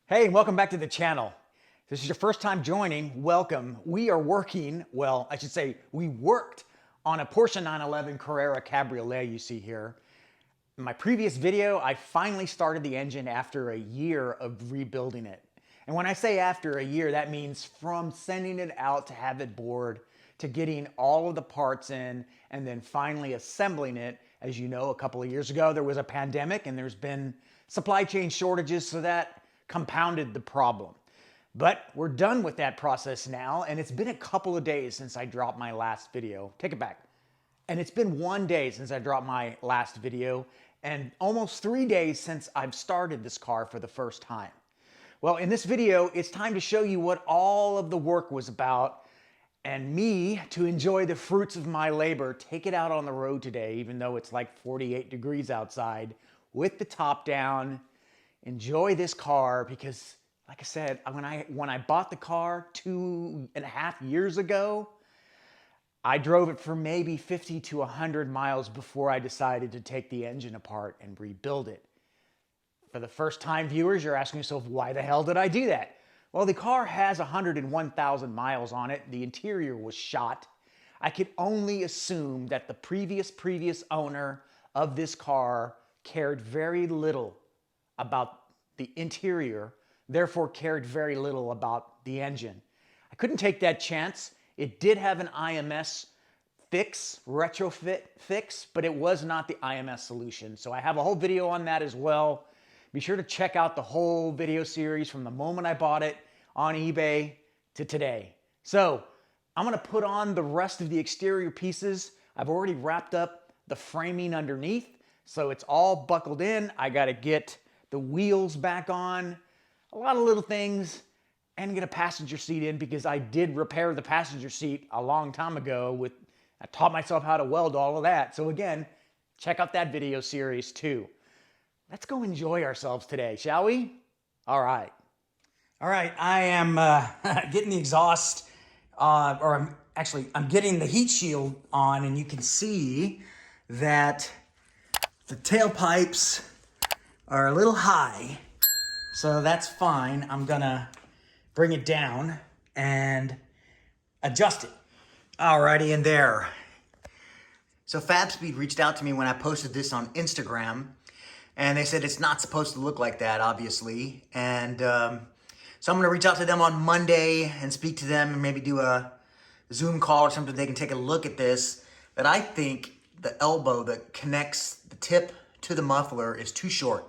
Hey, and welcome back to the channel. If this is your first time joining, welcome. We are working, well, I should say we worked on a Porsche 911 Carrera Cabriolet you see here. In my previous video, I finally started the engine after a year of rebuilding it. And when I say after a year, that means from sending it out to have it bored, to getting all of the parts in, and then finally assembling it. As you know, a couple of years ago, there was a pandemic and there's been supply chain shortages, so that compounded the problem. But we're done with that process now, and it's been a couple of days since I dropped my last video. Take it back. And it's been 1 day since I dropped my last video, and almost 3 days since I've started this car for the first time. Well, in this video, it's time to show you what all of the work was about, and me to enjoy the fruits of my labor, take it out on the road today, even though it's like 48 degrees outside, with the top down. Enjoy this car because, like I said, when I bought the car 2.5 years ago, I drove it for maybe 50 to 100 miles before I decided to take the engine apart and rebuild it. For the first time viewers, you're asking yourself, why the hell did I do that? Well, the car has 101,000 miles on it. The interior was shot. I could only assume that the previous owner of this car cared very little about the interior, therefore cared very little about the engine. I couldn't take that chance. It did have an IMS fix, retrofit fix, but it was not the IMS solution. So I have a whole video on that as well. Be sure to check out the whole video series from the moment I bought it on eBay to today. So I'm gonna put on the rest of the exterior pieces. I've already wrapped up the framing underneath, so it's all buckled in. I gotta get the wheels back on, a lot of little things, and get a passenger seat in because I did repair the passenger seat a long time ago. I taught myself how to weld all of that. So again, check out that video series too. Let's go enjoy ourselves today, shall we? All right. All right, I am getting the exhaust, I'm getting the heat shield on, and you can see that the tailpipes are a little high, so that's fine. I'm gonna bring it down and adjust it. Alrighty, in there. So FabSpeed reached out to me when I posted this on Instagram, and they said it's not supposed to look like that, obviously. And so I'm gonna reach out to them on Monday and speak to them and maybe do a Zoom call or something. They can take a look at this. But I think the elbow that connects the tip to the muffler is too short.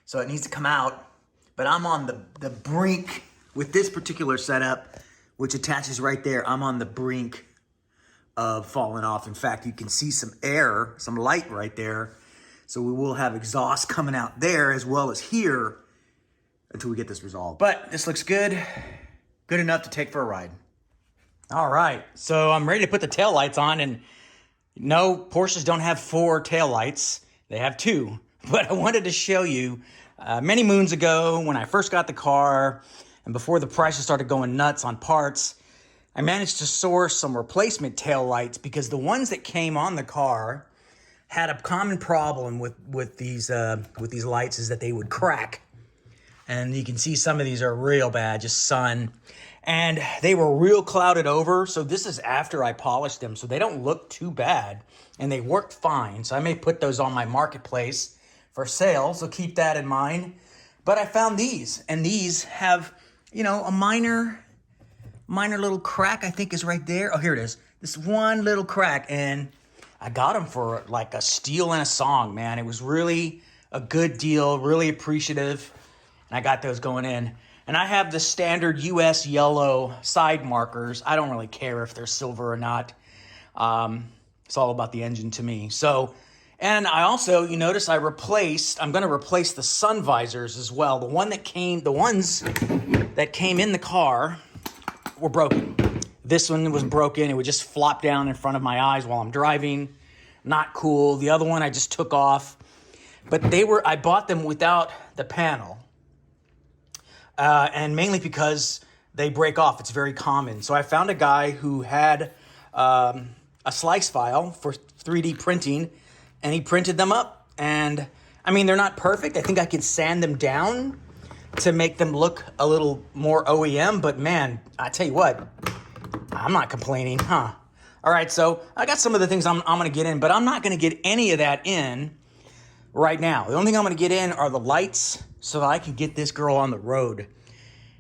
So it needs to come out, but I'm on the brink with this particular setup, which attaches right there. I'm on the brink of falling off. In fact, you can see some air, some light right there. So we will have exhaust coming out there as well as here until we get this resolved. But this looks good, good enough to take for a ride. All right, so I'm ready to put the tail lights on, and no, Porsches don't have 4 tail lights. They have 2. But I wanted to show you many moons ago when I first got the car and before the prices started going nuts on parts, I managed to source some replacement tail lights because the ones that came on the car had a common problem with these lights is that they would crack. And you can see some of these are real bad, just sun. And they were real clouded over, so this is after I polished them, so they don't look too bad, and they worked fine. So I may put those on my marketplace for sale, so keep that in mind. But I found these, and these have, you know, a minor little crack, I think is right there. Oh, here it is. This one little crack, and I got them for like a steal and a song, man. It was really a good deal, really appreciative, and I got those going in. And I have the standard US yellow side markers. I don't really care if they're silver or not. It's all about the engine to me. So, and I also, you notice I'm going to replace the sun visors as well. The ones that came in the car were broken. This one was broken. It would just flop down in front of my eyes while I'm driving. Not cool. The other one I just took off. But I bought them without the panel. And mainly because they break off. It's very common. So I found a guy who had a slice file for 3D printing, and he printed them up. And I mean, they're not perfect. I think I can sand them down. to make them look a little more OEM, but man, I tell you what, I'm not complaining, huh? All right, so I got some of the things I'm gonna get in, but I'm not gonna get any of that in right now. The only thing I'm gonna get in are the lights so that I can get this girl on the road.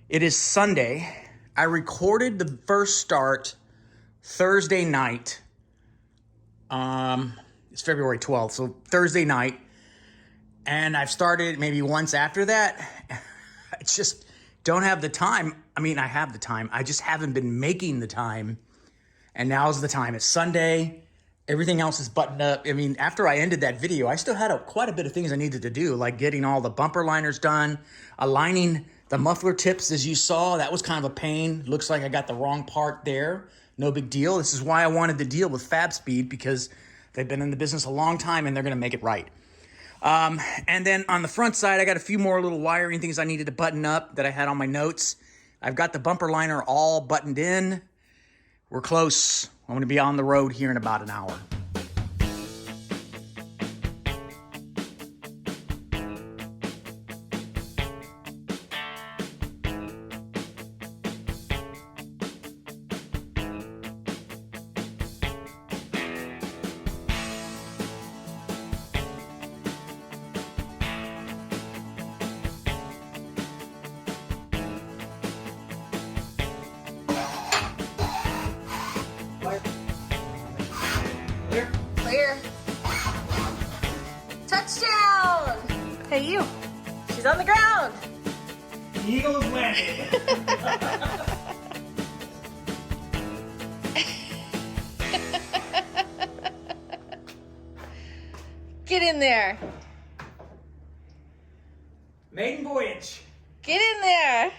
It is Sunday. I recorded the first start Thursday night. It's February 12th, so Thursday night. And I've started maybe once after that. I just don't have the time. I mean, I have the time. I just haven't been making the time. And now's the time. It's Sunday. Everything else is buttoned up. I mean, after I ended that video, I still had quite a bit of things I needed to do, like getting all the bumper liners done, aligning the muffler tips, as you saw. That was kind of a pain. Looks like I got the wrong part there. No big deal. This is why I wanted to deal with Fab Speed, because they've been in the business a long time and they're going to make it right. And then on the front side, I got a few more little wiring things I needed to button up that I had on my notes. I've got the bumper liner all buttoned in. We're close. I'm going to be on the road here in about an hour. Clear. Touchdown! Hey, you. She's on the ground. The eagle is landing. Get in there. Maiden voyage. Get in there.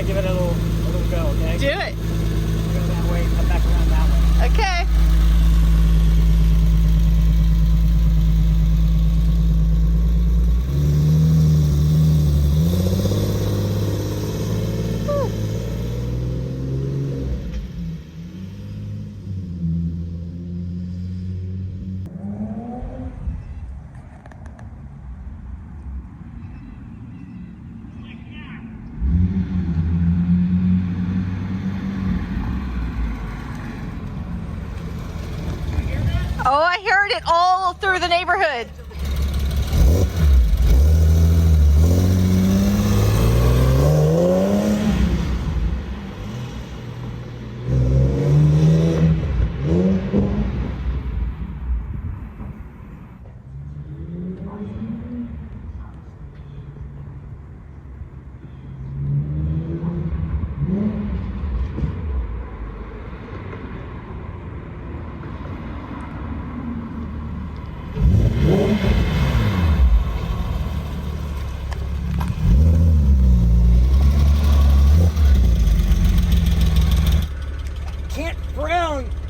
Give it a little go, okay? Do it. Go that way, come back around that way. Okay. Oh, I heard it all through the neighborhood.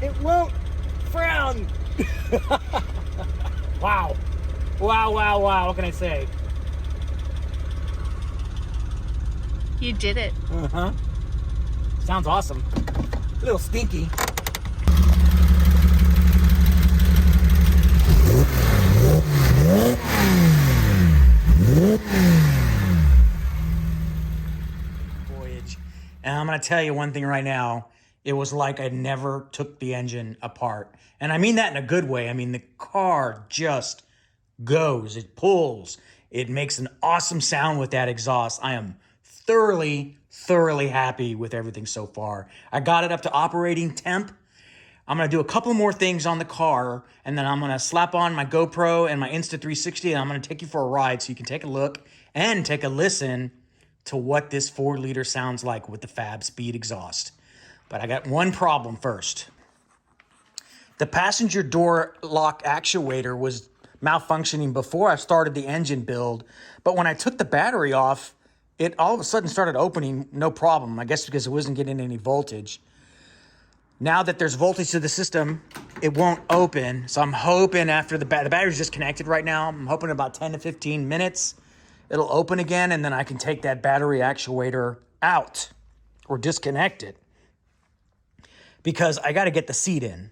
It won't frown. Wow. Wow. What can I say? You did it. Uh-huh. Sounds awesome. A little stinky. Voyage. And I'm going to tell you one thing right now. It was like I never took the engine apart. And I mean that in a good way. I mean, the car just goes. It pulls. It makes an awesome sound with that exhaust. I am thoroughly happy with everything so far. I got it up to operating temp. I'm going to do a couple more things on the car, and then I'm going to slap on my GoPro and my Insta360, and I'm going to take you for a ride so you can take a look and take a listen to what this 4-liter sounds like with the Fab Speed exhaust. But I got one problem first. The passenger door lock actuator was malfunctioning before I started the engine build, but when I took the battery off, it all of a sudden started opening, no problem. I guess because it wasn't getting any voltage. Now that there's voltage to the system, it won't open. So I'm hoping after the battery's disconnected right now, I'm hoping about 10 to 15 minutes, it'll open again, and then I can take that battery actuator out or disconnect it. Because I got to get the seat in.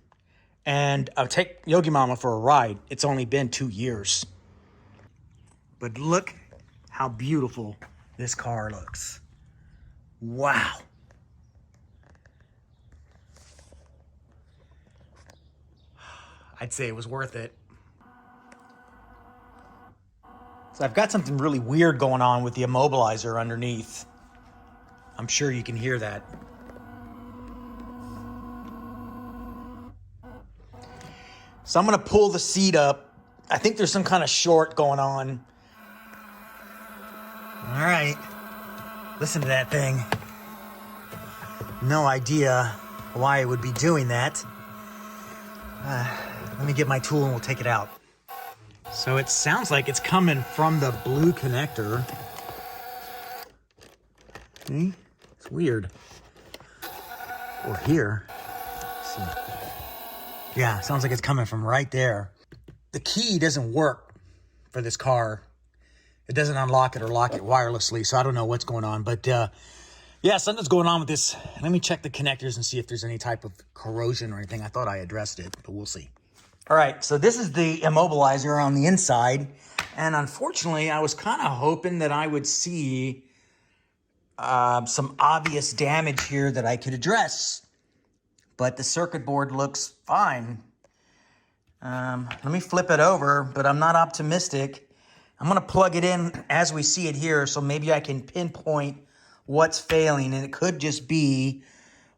And I'll take Yogi Mama for a ride. It's only been 2 years. But look how beautiful this car looks. Wow. I'd say it was worth it. So I've got something really weird going on with the immobilizer underneath. I'm sure you can hear that. So I'm gonna pull the seat up. I think there's some kind of short going on. All right, listen to that thing. No idea why it would be doing that. Let me get my tool and we'll take it out. So it sounds like it's coming from the blue connector. See? It's weird. Or here. Let's see. Yeah, sounds like it's coming from right there. The key doesn't work for this car. It doesn't unlock it or lock it wirelessly, so I don't know what's going on. But yeah, something's going on with this. Let me check the connectors and see if there's any type of corrosion or anything. I thought I addressed it, but we'll see. All right, so this is the immobilizer on the inside. And unfortunately, I was kind of hoping that I would see some obvious damage here that I could address. But the circuit board looks fine. Let me flip it over, but I'm not optimistic. I'm gonna plug it in as we see it here, so maybe I can pinpoint what's failing, and it could just be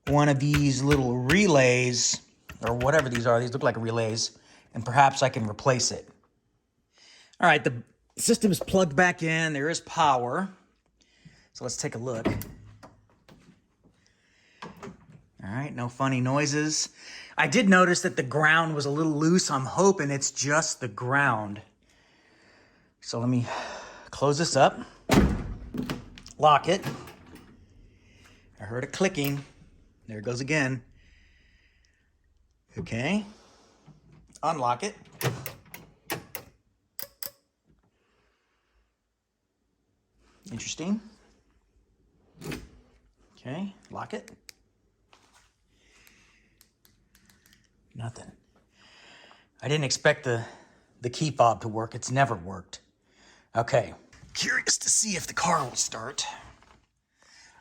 one of these little relays, or whatever these are. These look like relays, and perhaps I can replace it. All right, the system is plugged back in. There is power. So let's take a look. All right, no funny noises. I did notice that the ground was a little loose. I'm hoping it's just the ground. So let me close this up, lock it. I heard it clicking. There it goes again. Okay, unlock it. Interesting. Okay, lock it. Nothing. I didn't expect the key fob to work. It's never worked. Okay, curious to see if the car will start.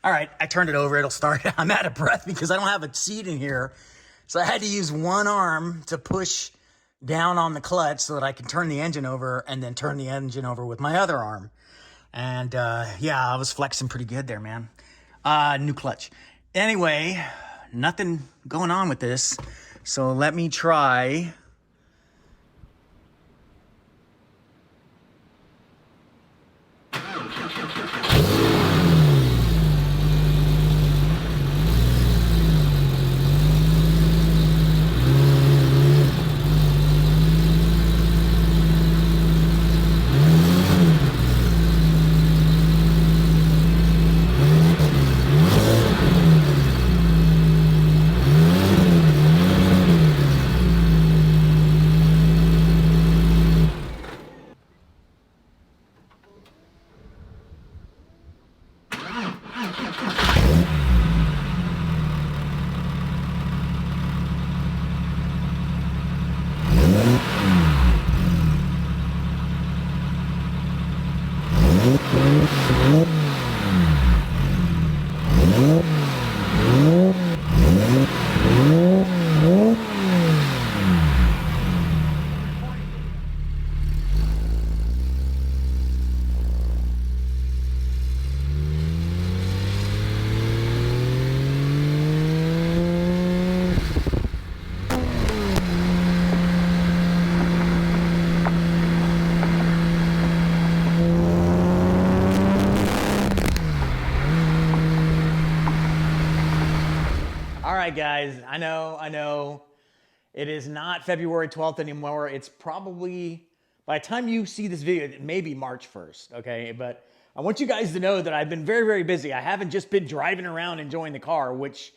All right, I turned it over, it'll start. I'm out of breath because I don't have a seat in here. So I had to use one arm to push down on the clutch so that I can turn the engine over and then turn the engine over with my other arm. And yeah, I was flexing pretty good there, man. New clutch. Anyway, nothing going on with this. So let me try. right, guys. I know. It is not February 12th anymore. It's probably, by the time you see this video, it may be March 1st, okay? But I want you guys to know that I've been very, very busy. I haven't just been driving around enjoying the car, which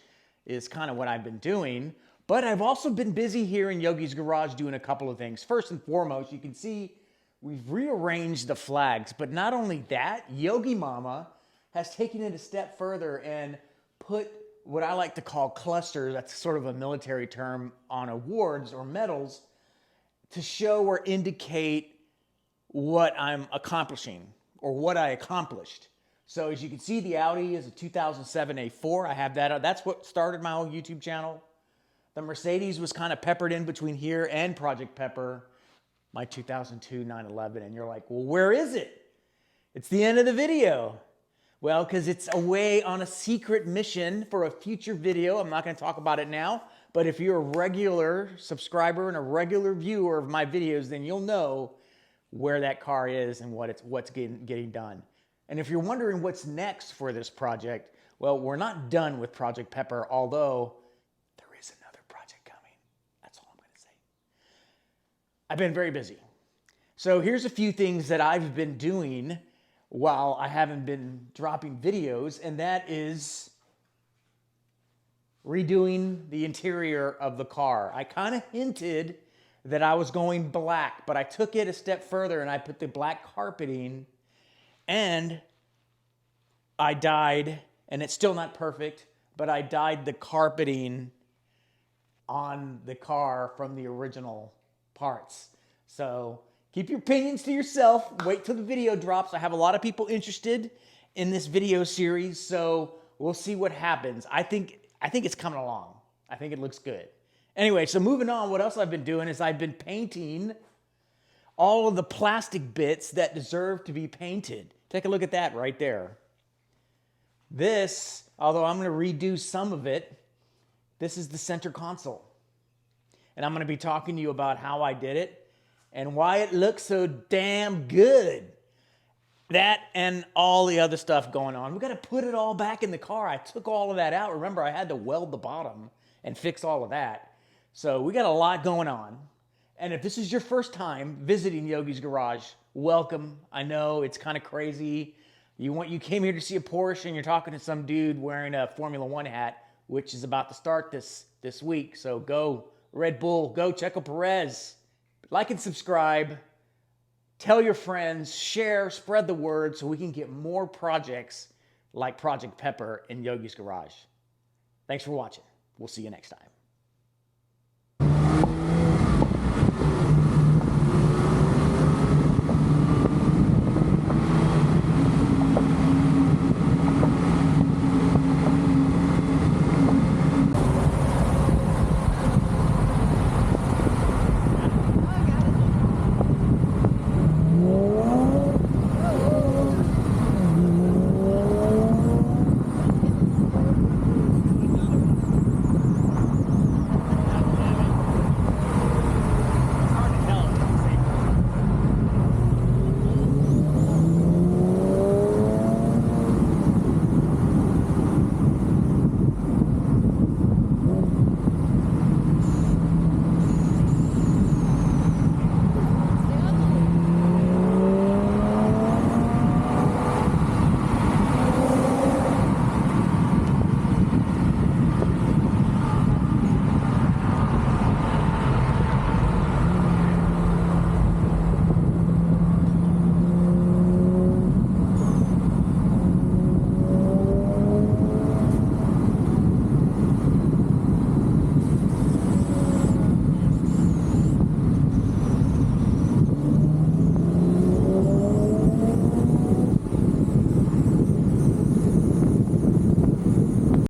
is kind of what I've been doing. But I've also been busy here in Yogi's garage doing a couple of things. First and foremost, you can see we've rearranged the flags. But not only that, Yogi Mama has taken it a step further and put what I like to call clusters, that's sort of a military term, on awards or medals to show or indicate what I'm accomplishing or what I accomplished. So as you can see, the Audi is a 2007 A4. I have that. That's what started my whole YouTube channel. The Mercedes was kind of peppered in between here and Project Pepper, my 2002 911. And you're like, well, where is it? It's the end of the video. Well, because it's away on a secret mission for a future video. I'm not going to talk about it now, but if you're a regular subscriber and a regular viewer of my videos, then you'll know where that car is and what's getting done. And if you're wondering what's next for this project, well, we're not done with Project Pepper, although there is another project coming. That's all I'm going to say. I've been very busy. So here's a few things that I've been doing while I haven't been dropping videos, and that is redoing the interior of the car. I kind of hinted that I was going black, but I took it a step further and I put the black carpeting, and I dyed, and it's still not perfect, but I dyed the carpeting on the car from the original parts. So keep your opinions to yourself. Wait till the video drops. I have a lot of people interested in this video series, so we'll see what happens. I think it's coming along. I think it looks good. Anyway, so moving on, what else I've been doing is I've been painting all of the plastic bits that deserve to be painted. Take a look at that right there. This, although I'm going to redo some of it, this is the center console. And I'm going to be talking to you about how I did it and why it looks so damn good. That and all the other stuff going on. We got to put it all back in the car. I took all of that out. Remember, I had to weld the bottom and fix all of that. So we got a lot going on. And if this is your first time visiting Yogi's garage, welcome. I know it's kind of crazy. You came here to see a Porsche and you're talking to some dude wearing a Formula One hat, which is about to start this week. So go Red Bull, go Checo Perez. Like and subscribe, tell your friends, share, spread the word so we can get more projects like Project Pepper in Yogi's garage. Thanks for watching. We'll see you next time.